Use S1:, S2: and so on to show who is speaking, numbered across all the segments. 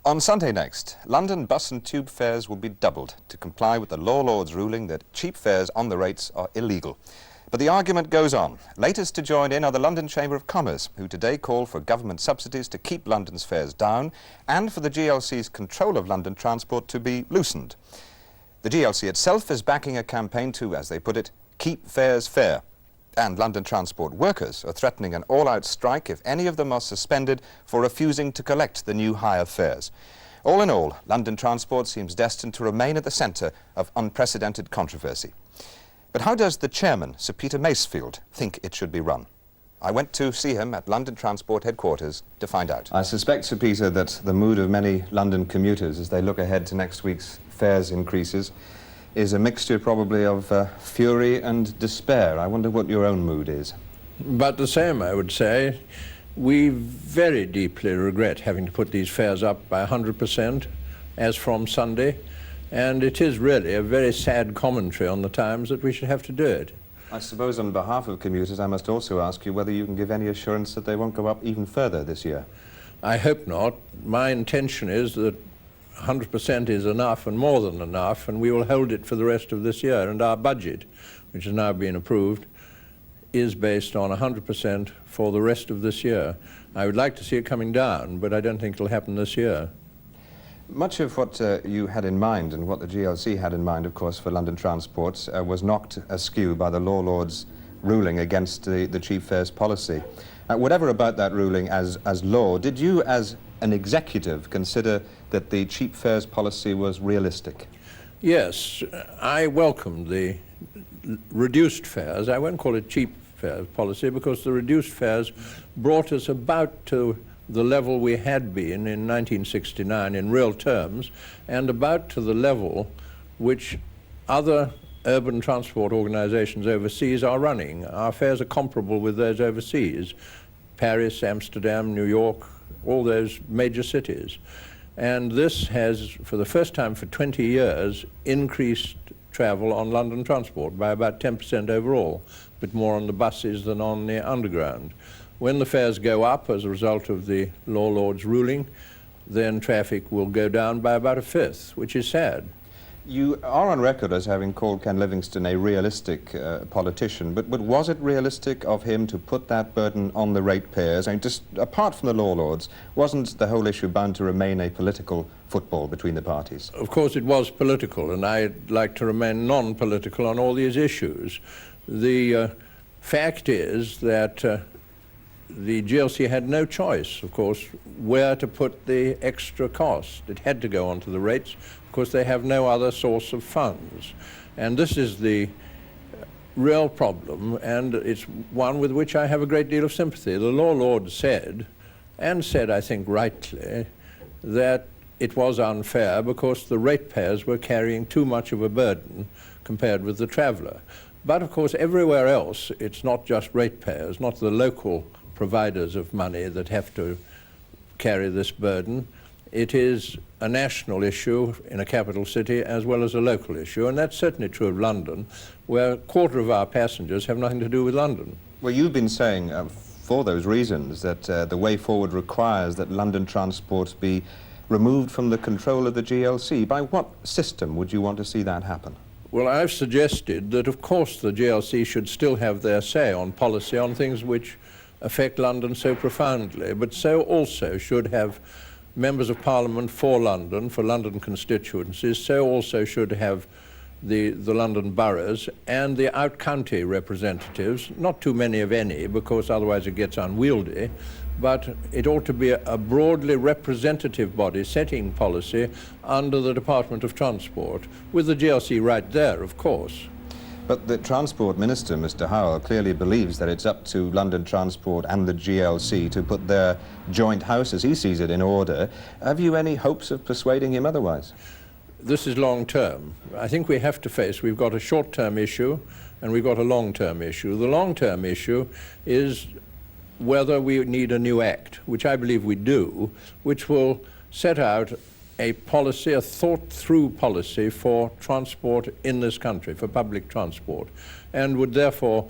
S1: On Sunday next, London bus and tube fares will be doubled to comply with the law lord's ruling that cheap fares on the rates are illegal. But the argument goes on. Latest to join in are the London Chamber of Commerce, who today call for government subsidies to keep London's fares down and for the GLC's control of London transport to be loosened. The GLC itself is backing a campaign to, as they put it, keep fares fair. And London transport workers are threatening an all-out strike if any of them are suspended for refusing to collect the new higher fares. All in all, London transport seems destined to remain at the centre of unprecedented controversy. But how does the chairman, Sir Peter Masefield, think it should be run? I went to see him at London Transport headquarters to find out. I suspect, Sir Peter, that the mood of many London commuters as they look ahead to next week's fares increases is a mixture probably of fury and despair. I wonder what your own mood is.
S2: But the same, I would say. We very deeply regret having to put these fares up by 100% as from Sunday, and it is really a very sad commentary on the times that we should have to do it.
S1: I suppose on behalf of commuters I must also ask you whether you can give any assurance that they won't go up even further this year.
S2: I hope not. My intention is that 100% is enough and more than enough, and we will hold it for the rest of this year. And our budget, which has now been approved, is based on 100% for the rest of this year. I would like to see it coming down, but I don't think it'll happen this year.
S1: Much of what you had in mind and what the GLC had in mind, of course, for London transport was knocked askew by the law lord's ruling against the cheap fares policy. Whatever about that ruling as law, did you as an executive consider that the cheap fares policy was realistic?
S2: Yes, I welcomed the reduced fares. I won't call it cheap fares policy because the reduced fares brought us about to the level we had been in 1969 in real terms, and about to the level which other urban transport organizations overseas are running. Our fares are comparable with those overseas: Paris, Amsterdam, New York, all those major cities. And this has, for the first time for 20 years, increased travel on London transport by about 10% overall, but more on the buses than on the underground. When the fares go up as a result of the law lord's ruling, then traffic will go down by about a fifth, which is sad.
S1: You are on record as having called Ken Livingstone a realistic politician, but was it realistic of him to put that burden on the ratepayers? I mean, just apart from the law lords, wasn't the whole issue bound to remain a political football between the parties?
S2: Of course it was political, and I'd like to remain non-political on all these issues. The fact is that the GLC had no choice, of course, where to put the extra cost. It had to go onto the rates because they have no other source of funds. And this is the real problem, and it's one with which I have a great deal of sympathy. The law lord said, and said I think rightly, that it was unfair because the ratepayers were carrying too much of a burden compared with the traveller. But of course everywhere else it's not just ratepayers, not the local providers of money that have to carry this burden. It is a national issue in a capital city as well as a local issue, and that's certainly true of London, where a quarter of our passengers have nothing to do with London.
S1: Well, you've been saying for those reasons that the way forward requires that London transport be removed from the control of the GLC. By what system would you want to see that happen?
S2: Well, I've suggested that of course the GLC should still have their say on policy on things which affect London so profoundly, but so also should have members of Parliament for London, for London constituencies, so also should have the London boroughs and the out-county representatives, not too many of any because otherwise it gets unwieldy, but it ought to be a broadly representative body setting policy under the Department of Transport, with the GLC right there, of course.
S1: But the Transport Minister, Mr. Howell, clearly believes that it's up to London Transport and the GLC to put their joint house, as he sees it, in order. Have you any hopes of persuading him otherwise?
S2: This is long-term. I think we have to face, we've got a short-term issue and we've got a long-term issue. The long-term issue is whether we need a new act, which I believe we do, which will set out a policy, a thought-through policy for transport in this country, for public transport, and would therefore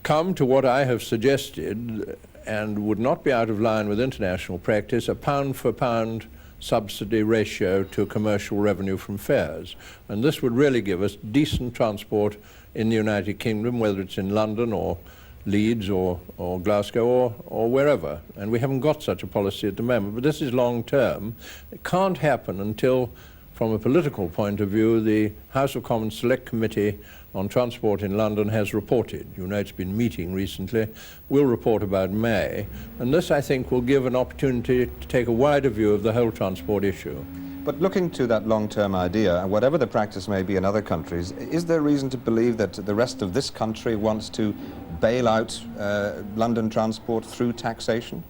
S2: come to what I have suggested and would not be out of line with international practice, a pound-for-pound subsidy ratio to commercial revenue from fares. And this would really give us decent transport in the United Kingdom, whether it's in London or Leeds or Glasgow or wherever. And we haven't got such a policy at the moment, but this is long term. It can't happen until, from a political point of view, the House of Commons Select Committee on Transport in London has reported. You know, it's been meeting recently. We'll report about May. And this, I think, will give an opportunity to take a wider view of the whole transport issue.
S1: But looking to that long-term idea, whatever the practice may be in other countries, is there reason to believe that the rest of this country wants to bail out London transport through taxation?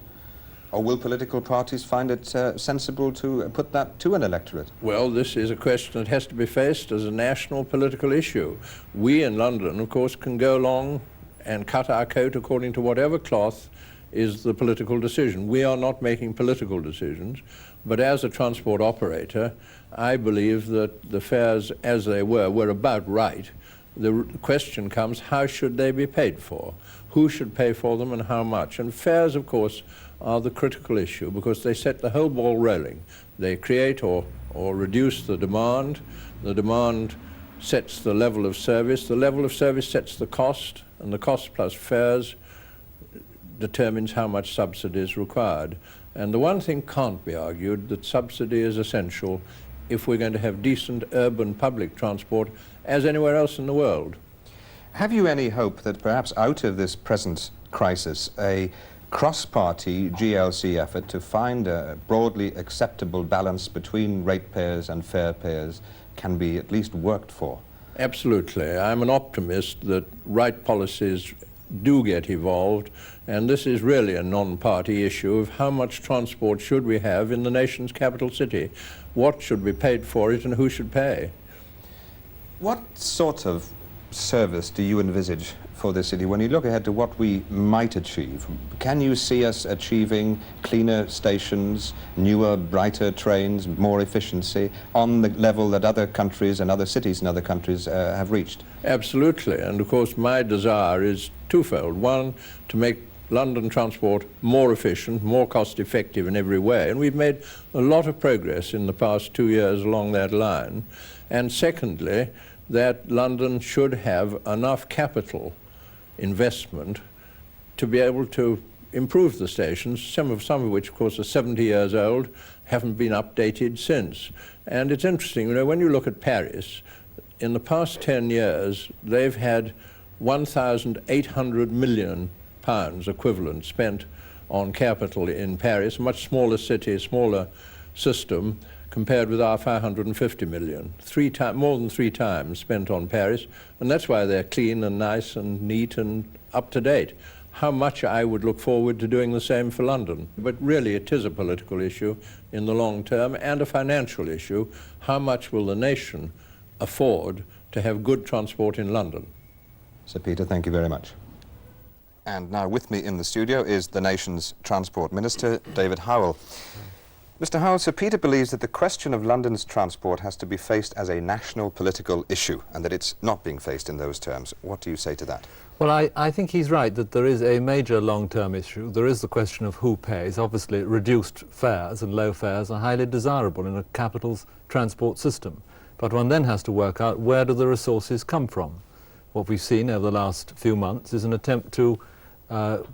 S1: Or will political parties find it sensible to put that to an electorate?
S2: Well, this is a question that has to be faced as a national political issue. We in London, of course, can go along and cut our coat according to whatever cloth is the political decision. We are not making political decisions, but as a transport operator, I believe that the fares as they were about right. The question comes, how should they be paid for? Who should pay for them and how much? And fares, of course, are the critical issue because they set the whole ball rolling. They create or reduce the demand. The demand sets the level of service. The level of service sets the cost, and the cost plus fares determines how much subsidy is required. And the one thing can't be argued, that subsidy is essential if we're going to have decent urban public transport as anywhere else in the world.
S1: Have you any hope that perhaps out of this present crisis, a cross-party GLC effort to find a broadly acceptable balance between ratepayers and fare payers can be at least worked for?
S2: Absolutely. I'm an optimist that right policies do get evolved, and this is really a non-party issue of how much transport should we have in the nation's capital city, what should be paid for it, and who should pay.
S1: What sort of service do you envisage for the city when you look ahead to what we might achieve? Can you see us achieving cleaner stations, newer, brighter trains, more efficiency on the level that other countries and other cities in other countries have reached?
S2: Absolutely, and of course my desire is twofold. One, to make London transport more efficient, more cost effective in every way, and we've made a lot of progress in the past 2 years along that line. And secondly, that London should have enough capital investment to be able to improve the stations, some of which, of course, are 70 years old, haven't been updated since. And it's interesting, you know, when you look at Paris, in the past 10 years, they've had 1,800 million pounds equivalent spent on capital in Paris, a much smaller city, a smaller system, compared with our 550 million, more than 3 times spent on Paris, and that's why they're clean and nice and neat and up to date. How much I would look forward to doing the same for London. But really it is a political issue in the long term and a financial issue. How much will the nation afford to have good transport in London?
S1: Sir Peter, thank you very much. And now with me in the studio is the nation's Transport Minister, David Howell. Mr. Howell, Sir Peter believes that the question of London's transport has to be faced as a national political issue and that it's not being faced in those terms. What do you say to that?
S3: Well, I think he's right that there is a major long-term issue. There is the question of who pays. Obviously, reduced fares and low fares are highly desirable in a capital's transport system. But one then has to work out where do the resources come from. What we've seen over the last few months is an attempt to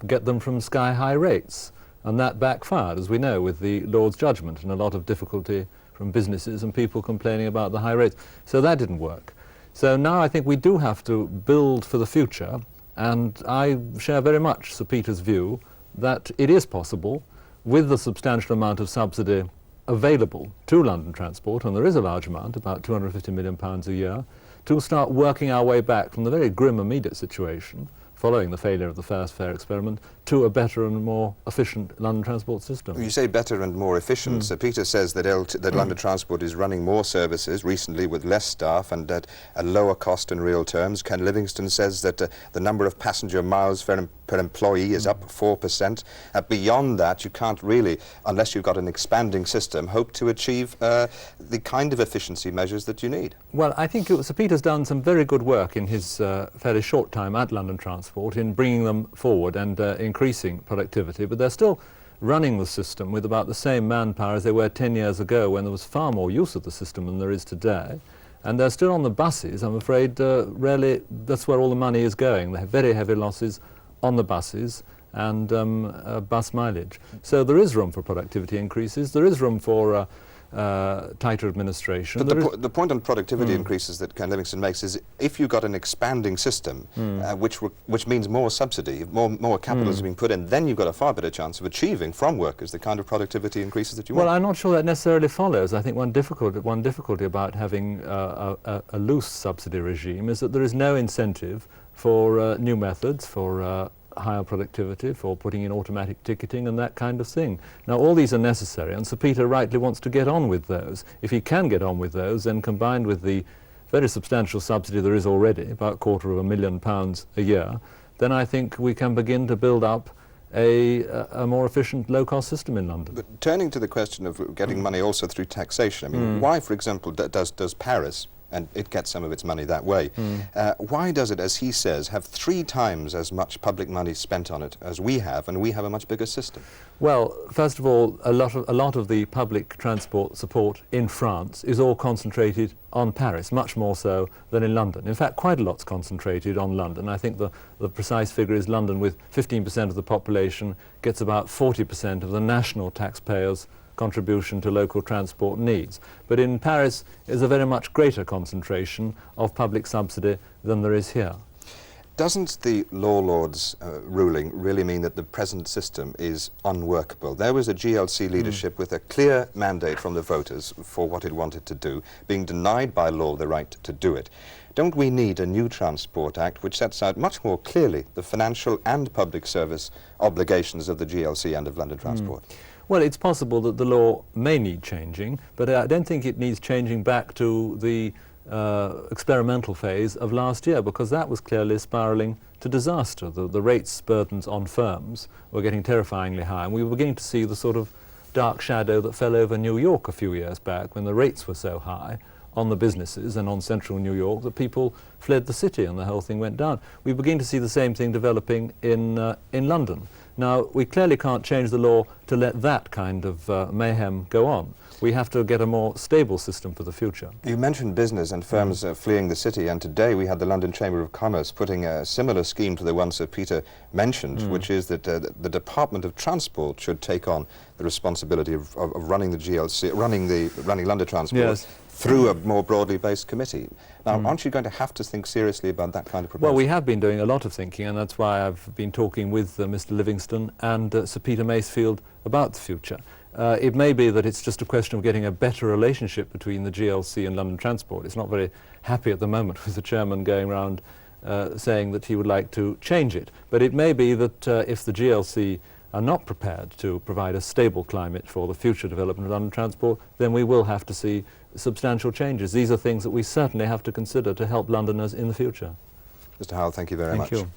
S3: get them from sky-high rates. And that backfired, as we know, with the Lord's judgment and a lot of difficulty from businesses and people complaining about the high rates. So that didn't work. So now I think we do have to build for the future, and I share very much Sir Peter's view that it is possible, with the substantial amount of subsidy available to London Transport, and there is a large amount, about £250 million a year, to start working our way back from the very grim immediate situation following the failure of the fast fare experiment, to a better and more efficient London transport system.
S1: You say better and more efficient. Sir Peter says that, London Transport is running more services recently with less staff and at a lower cost in real terms. Ken Livingstone says that the number of passenger miles per employee is up 4%. Beyond that, you can't really, unless you've got an expanding system, hope to achieve the kind of efficiency measures that you need.
S3: Well, I think Sir Peter's done some very good work in his fairly short time at London Transport in bringing them forward and increasing productivity, but there's still running the system with about the same manpower as they were 10 years ago, when there was far more use of the system than there is today. And they're still on the buses. I'm afraid really that's where all the money is going. They have very heavy losses on the buses and bus mileage. So there is room for productivity increases. There is room for tighter administration.
S1: But the point on productivity increases that Ken Livingstone makes is, if you've got an expanding system, which means more subsidy, more capital is being put in, then you've got a far better chance of achieving from workers the kind of productivity increases that you want.
S3: Well, I'm not sure that necessarily follows. I think one difficulty about having a loose subsidy regime is that there is no incentive for new methods, for higher productivity, for putting in automatic ticketing and that kind of thing. Now, all these are necessary, and Sir Peter rightly wants to get on with those. If he can get on with those, then combined with the very substantial subsidy there is already, about £250,000 a year, then I think we can begin to build up a more efficient low-cost system in London.
S1: But turning to the question of getting money also through taxation, I mean, why, for example, does Paris, and it gets some of its money that way, why does it, as he says, have 3 times as much public money spent on it as we have, and we have a much bigger system?
S3: Well, first of all, a lot of the public transport support in France is all concentrated on Paris, much more so than in London. In fact, quite a lot's concentrated on London. I think the precise figure is London, with 15% of the population, gets about 40% of the national taxpayers' contribution to local transport needs. But in Paris is a very much greater concentration of public subsidy than there is here.
S1: Doesn't the law lords' ruling really mean that the present system is unworkable? There was a GLC leadership with a clear mandate from the voters for what it wanted to do, being denied by law the right to do it. Don't we need a new Transport Act which sets out much more clearly the financial and public service obligations of the GLC and of London Transport?
S3: Well, it's possible that the law may need changing, but I don't think it needs changing back to the experimental phase of last year, because that was clearly spiralling to disaster. The rates burdens on firms were getting terrifyingly high, and we were beginning to see the sort of dark shadow that fell over New York a few years back, when the rates were so high on the businesses and on central New York that people fled the city and the whole thing went down. We begin to see the same thing developing in London. Now, we clearly can't change the law to let that kind of mayhem go on. We have to get a more stable system for the future.
S1: You mentioned business and firms fleeing the city, and today we had the London Chamber of Commerce putting a similar scheme to the one Sir Peter mentioned, which is that the Department of Transport should take on the responsibility of running the GLC, running London Transport, through a more broadly based committee. Now, aren't you going to have to think seriously about that kind of proposal?
S3: Well, we have been doing a lot of thinking, and that's why I've been talking with Mr. Livingstone and Sir Peter Masefield about the future. It may be that it's just a question of getting a better relationship between the GLC and London Transport. It's not very happy at the moment with the chairman going around saying that he would like to change it. But it may be that if the GLC are not prepared to provide a stable climate for the future development of London Transport, then we will have to see substantial changes. These are things that we certainly have to consider to help Londoners in the future.
S1: Mr. Howell, thank you very much.
S3: Thank you.